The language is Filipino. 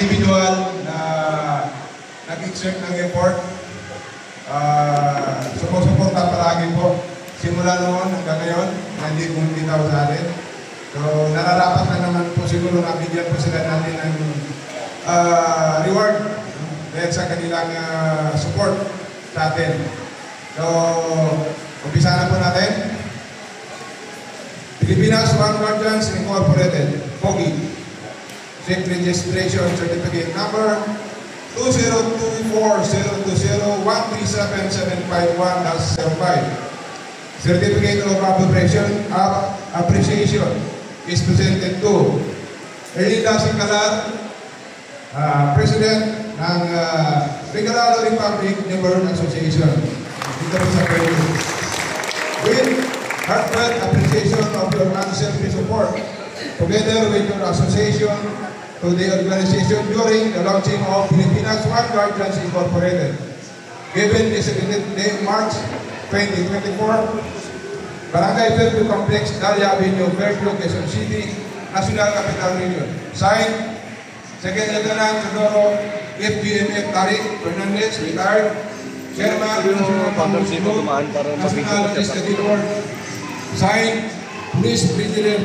individual na nag-exert ng effort. Sumusuporta palagi po. Simula noon hanggang ngayon, hindi bumitaw sa atin. So, nararapat na naman po siguro na bigyan po sila natin ng reward dahil sa kanilang support sa atin. So, umpisa na po natin. Pilipinas One Guardians Incorporated, POGI. Ship Registration Certificate Number 2024-020-137751-05. Certificate of Appreciation is presented to Erlinda Singkalar, President ng Regalado Republic Neighborhood Association. Dito po sa Peru. With heartfelt appreciation of your unselfish support, together with your association to the organization during the launching of Pilipinas One Guardians Incorporated. Given the 17th day of March 2024, Barangay Fairview Complex, Dalia Avenue, Fairview, Quezon City, National Capital Region. Signed, Second Lieutenant Teodoro FGMF Tariq Fernandez, retired, Chairman of National Legislative Board. Signed, Police Brigadier